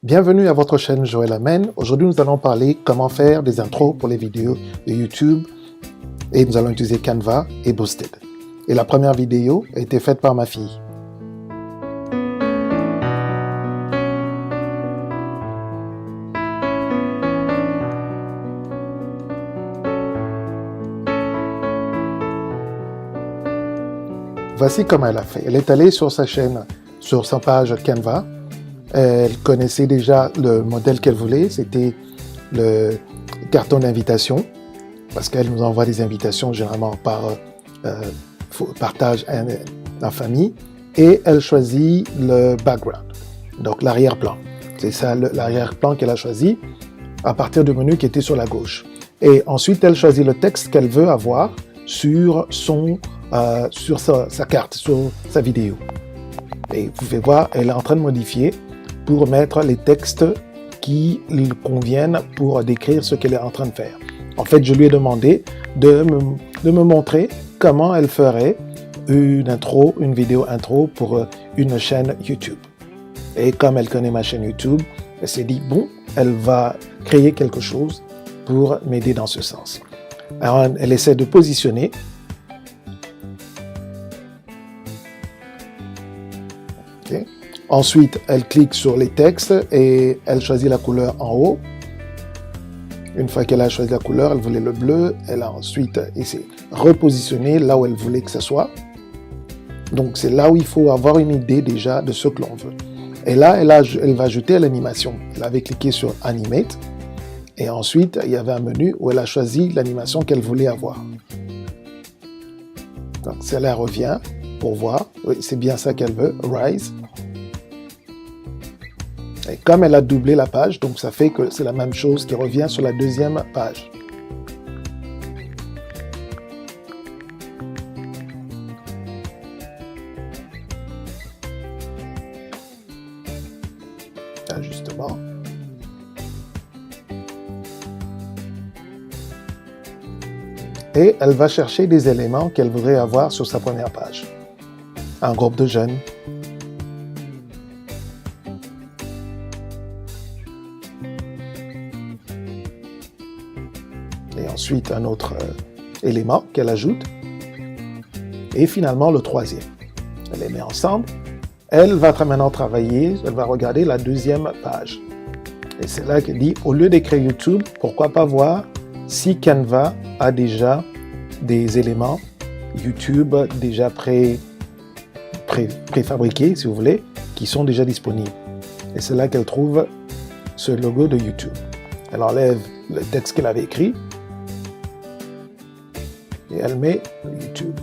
Bienvenue à votre chaîne Joël Amen. Aujourd'hui, nous allons parler comment faire des intros pour les vidéos de YouTube et nous allons utiliser Canva et Boosted. Et la première vidéo a été faite par ma fille. Voici comment elle a fait. Elle est allée sur sa chaîne, sur sa page Canva. Elle connaissait déjà le modèle qu'elle voulait, c'était le carton d'invitation, parce qu'elle nous envoie des invitations généralement par partage en famille, et elle choisit le background, donc l'arrière-plan. C'est ça l'arrière-plan qu'elle a choisi à partir du menu qui était sur la gauche. Et ensuite, elle choisit le texte qu'elle veut avoir sur sa carte, sur sa vidéo. Et vous pouvez voir, elle est en train de modifier pour mettre les textes qui lui conviennent pour décrire ce qu'elle est en train de faire. En fait, je lui ai demandé de me montrer comment elle ferait une vidéo intro pour une chaîne YouTube. Et comme elle connaît ma chaîne YouTube, elle s'est dit, bon, elle va créer quelque chose pour m'aider dans ce sens. Alors, elle essaie de positionner. Okay. Ensuite, elle clique sur les textes et elle choisit la couleur en haut. Une fois qu'elle a choisi la couleur, elle voulait le bleu. Elle a ensuite essayé de repositionner là où elle voulait que ce soit. Donc, c'est là où il faut avoir une idée déjà de ce que l'on veut. Et là, elle va ajouter l'animation. Elle avait cliqué sur Animate. Et ensuite, il y avait un menu où elle a choisi l'animation qu'elle voulait avoir. Donc, celle-là revient pour voir. Oui, c'est bien ça qu'elle veut. Rise. Et comme elle a doublé la page, donc ça fait que c'est la même chose qui revient sur la deuxième page. Ajustement. Et elle va chercher des éléments qu'elle voudrait avoir sur sa première page. Un groupe de jeunes. Et ensuite, un autre élément qu'elle ajoute. Et finalement, le troisième. Elle les met ensemble. Elle va maintenant travailler, elle va regarder la deuxième page. Et c'est là qu'elle dit, au lieu d'écrire YouTube, pourquoi pas voir si Canva a déjà des éléments YouTube déjà préfabriqués, si vous voulez, qui sont déjà disponibles. Et c'est là qu'elle trouve ce logo de YouTube. Elle enlève le texte qu'elle avait écrit et elle met YouTube.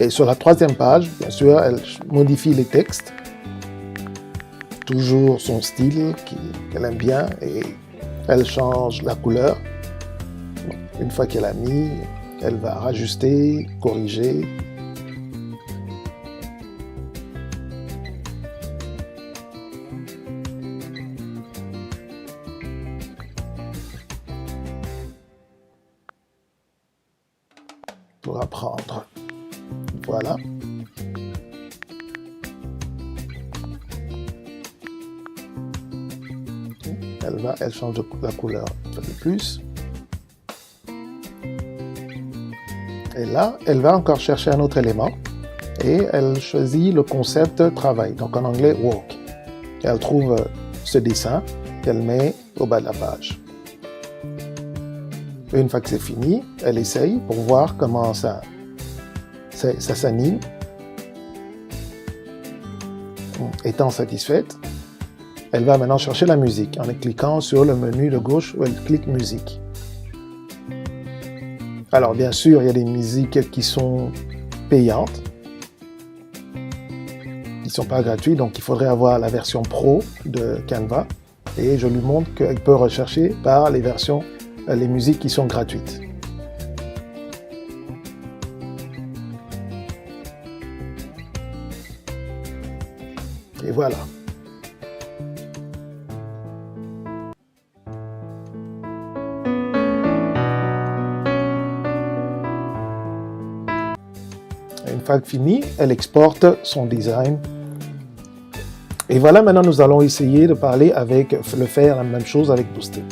Et sur la troisième page, bien sûr, elle modifie les textes, toujours son style qu'elle aime bien, et elle change la couleur. Une fois qu'elle a mis, elle va rajuster, corriger. Pour apprendre. Voilà. Elle change la couleur un peu plus. Et là, elle va encore chercher un autre élément et elle choisit le concept travail, donc en anglais work. Et elle trouve ce dessin qu'elle met au bas de la page. Une fois que c'est fini, elle essaye pour voir comment ça s'anime. Étant satisfaite, elle va maintenant chercher la musique en cliquant sur le menu de gauche où elle clique musique. Alors bien sûr, il y a des musiques qui sont payantes, qui ne sont pas gratuites, donc il faudrait avoir la version pro de Canva. Et je lui montre qu'elle peut rechercher par les musiques qui sont gratuites. Et voilà. Une fois fini, elle exporte son design Et voilà, maintenant nous allons essayer de parler avec, faire la même chose avec Boosted.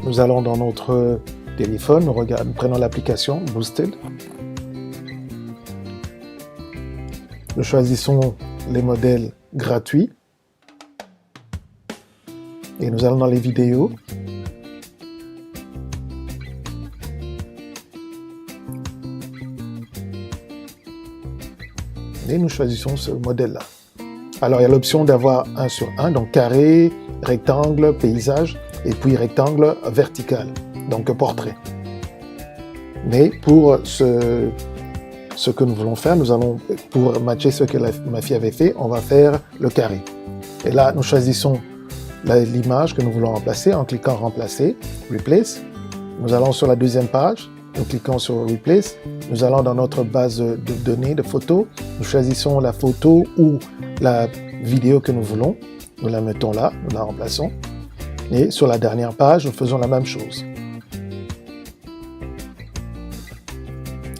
Nous allons dans notre téléphone, nous prenons l'application Boosted. Nous choisissons les modèles gratuits. Et nous allons dans les vidéos. Et nous choisissons ce modèle-là. Alors, il y a l'option d'avoir 1 sur 1, donc carré, rectangle, paysage, et puis rectangle vertical, donc portrait. Mais pour ce que nous voulons faire, nous allons, pour matcher ce que ma fille avait fait, on va faire le carré. Et là, nous choisissons l'image que nous voulons remplacer en cliquant Remplacer, Replace. Nous allons sur la deuxième page, nous cliquons sur Replace. Nous allons dans notre base de données de photos. Nous choisissons la photo ou la vidéo que nous voulons. Nous la mettons là, nous la remplaçons. Et sur la dernière page, nous faisons la même chose.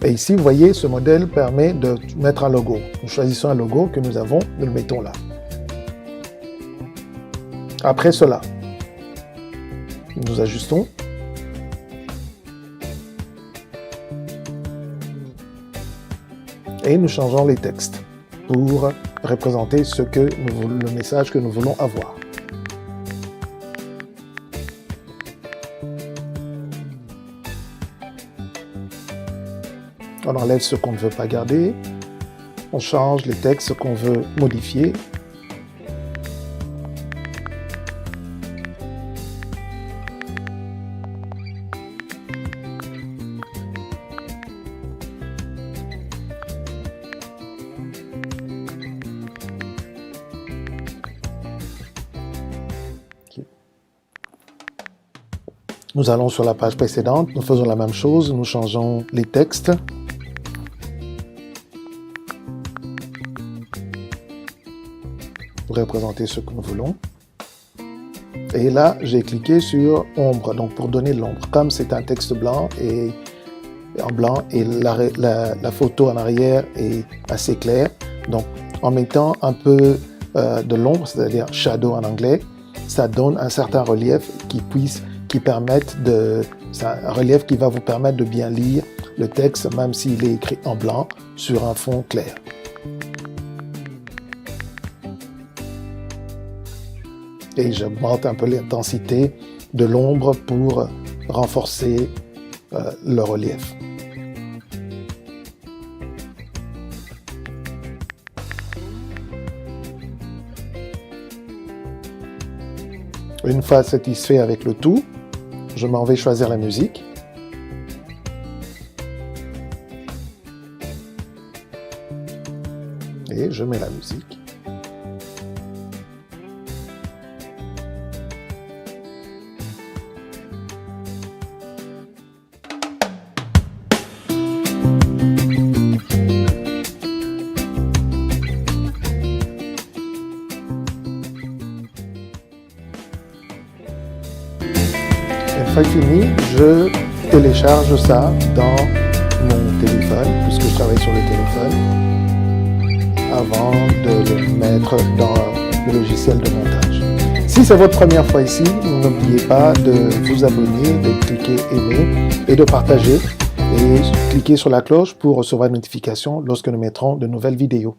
Et ici, vous voyez, ce modèle permet de mettre un logo. Nous choisissons un logo que nous avons, nous le mettons là. Après cela, nous ajustons. Et nous changeons les textes pour représenter le message que nous voulons avoir. On enlève ce qu'on ne veut pas garder. On change les textes qu'on veut modifier. Nous allons sur la page précédente, nous faisons la même chose, nous changeons les textes. Pour représenter ce que nous voulons. Et là, j'ai cliqué sur ombre, donc pour donner l'ombre. Comme c'est un texte blanc et en blanc et la photo en arrière est assez claire, donc en mettant un peu de l'ombre, c'est-à-dire shadow en anglais, ça donne un certain relief un relief qui va vous permettre de bien lire le texte, même s'il est écrit en blanc sur un fond clair. Et j'augmente un peu l'intensité de l'ombre pour renforcer le relief. Une fois satisfait avec le tout, je m'en vais choisir la musique. Et je mets la musique. Une fois fini, je télécharge ça dans mon téléphone, puisque je travaille sur le téléphone, avant de le mettre dans le logiciel de montage. Si c'est votre première fois ici, n'oubliez pas de vous abonner, de cliquer aimer et de partager et cliquer sur la cloche pour recevoir une notification lorsque nous mettrons de nouvelles vidéos.